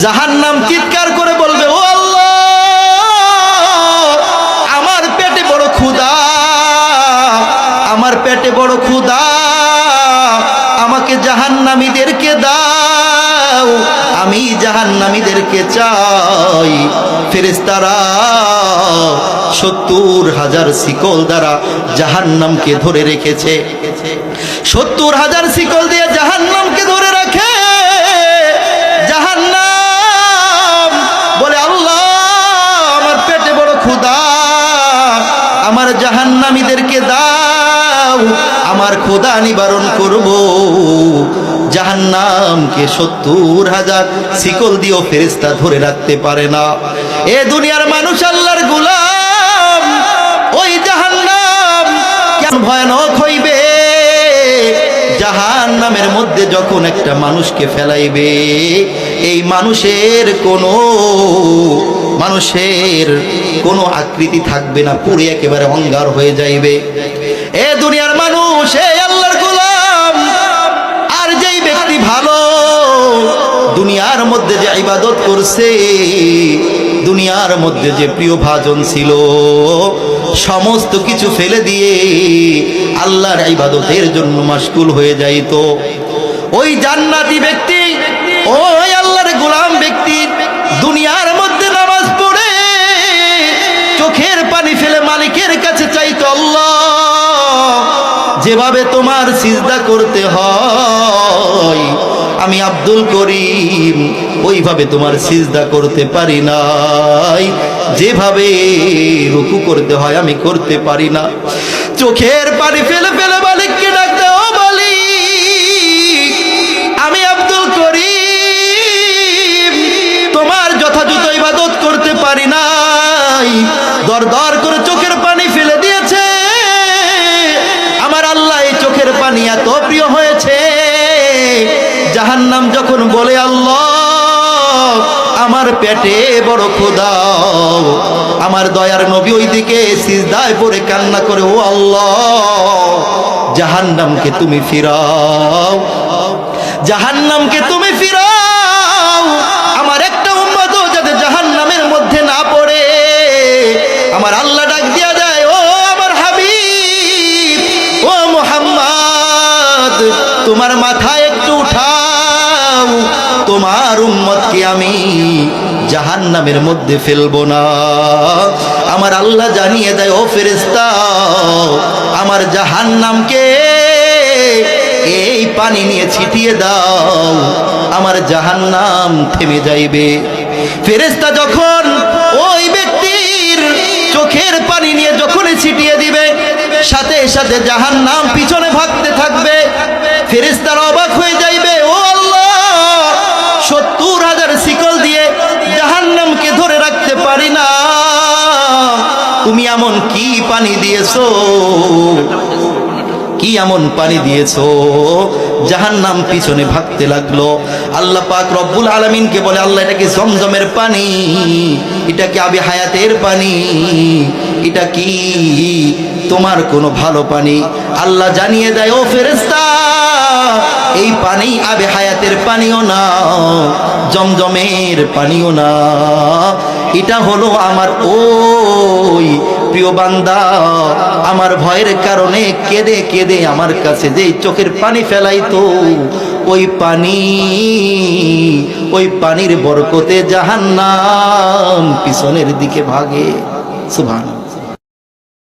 জাহান্নাম চিৎকার করে বলবে, ও আল্লাহ, আমার পেটে বড় ক্ষুধা, আমার পেটে বড় ক্ষুধা, আমাকে জাহান্নামীদেরকে দাও, আমি জাহান্নামীদেরকে চাই। ফেরেশতারা ৭০,০০০ শিকল দ্বারা জাহান্নামকে ধরে রেখেছে। ৭০,০০০ শিকল দিয়ে জাহান্নামকে ধরে রাখে। জাহান্নাম বলে, আল্লাহ, আমার পেটে বড় ক্ষুধা, আমার জাহান্নামীদেরকে দাও, আমার ক্ষুধা নিবারণ করব। জাহান্নামকে ৭০,০০০ শিকল দিয়েও ফেরেশতা ধরে রাখতে পারে না। এ দুনিয়ার মানুষ, আল্লাহর গোলাম, ওই জাহান্নাম কেমন ভয়ানক হইবে। জাহান্নামের মধ্যে যখন একটা মানুষকে ফেলাইবে, এই মানুষের কোনো আকৃতি থাকবে না, পুরো একেবারে অঙ্গার হয়ে যাইবে। এ দুনিয়ার মানুষ, এই আল্লাহর গোলাম, আর যেই ব্যক্তি ভালো, দুনিয়ার মধ্যে যে ইবাদত করছে, দুনিয়ার মধ্যে যে প্রিয় ভাজন ছিল, সমস্ত কিছু ফেলে দিয়ে আল্লাহর ইবাদতের জন্য মাশগুল হয়ে যাইত। ওই জান্নাতি ব্যক্তি, ওই আল্লাহর গোলাম ব্যক্তি দুনিয়ার মধ্যে নামাজ পড়ে চোখের পানি ফেলে মালিকের কাছে চাইতো, আল্লাহ, যেভাবে তোমার সিজদা করতে হয় আমি আব্দুল করিম ওইভাবে তোমার সিজদা করতে পারি নাই, যেভাবে রুকু করতে হয় আমি করতে পারি না। চোখের পানি ফেলে ফেলে মালিককে ডাকতে, ও মালিক, আমি আব্দুল করিম তোমার যথাযথ ইবাদত করতে পারি নাই। দর দর করে চোখের পানি ফেলে দিয়েছে। আমার আল্লাহ এই চোখের পানি এত প্রিয় হয়েছে। জাহান্নাম যখন বলে, আল্লাহ, আমার পেটে বড় ক্ষুধা, আমার দয়ার নবী ওইদিকে সিজদায় পড়ে কান্না করে, ও আল্লাহ, জাহান্নামকে তুমি ফিরাও, জাহান্নামকে তুমি ফিরাও, আমার একটা উম্মতও যাতে জাহান্নামের মধ্যে না পড়ে। আমার আল্লাহ ডাক দিয়া যায়, ও আমার হাবিব, ও মুহাম্মদ, তোমার মাথায় একটু উঠাও, তোমার উম্মতকে আমি জাহান্নামের মধ্যে ফেলবো না। আমার আল্লাহ জানিয়ে দেয়, ও ফেরেশতা, আমার জাহান্নামকে এই পানি নিয়ে ছিটিয়ে দাও, আমার জাহান্নাম থেমে যাইবে। ফেরেশতা যখন ওই ব্যক্তির চোখের পানি নিয়ে যখন ছিটিয়ে দিবে, সাথে সাথে জাহান্নাম পিছনে ভাগতে থাকবে। ফেরেশতারা অবাক হয়ে যাইবে, ও আল্লাহ, ৭০,০০০ শিকল দিয়ে জাহান্নামকে ধরে রাখতে পারি না, তুমি এমন কি পানি দিয়েছো, কি এমন পানি দিয়েছো? জাহান্নাম পিছনে ভাগতে লাগলো। আল্লাহ পাক রব্বুল আলামিনকে বলে, আল্লাহ, এটা কি জমজমের পানি? এটা কি আবে হায়াতের পানি? এটা কি তোমার কোনো ভালো পানি? আল্লাহ জানিয়ে দেয়, ও ফেরেশতা, এই পানি আবে হায়াতের পানিও না, জমজমের পানিও না, এটা হলো আমার ওই প্রিয় বান্দা আমার ভয়ের কারণে কেঁদে কেঁদে আমার কাছে যেই চোখের পানি ফেলাইতো, ওই পানির বরকতে জাহান্নাম পিছনের দিকে ভাগে। সুবহানাল্লাহ।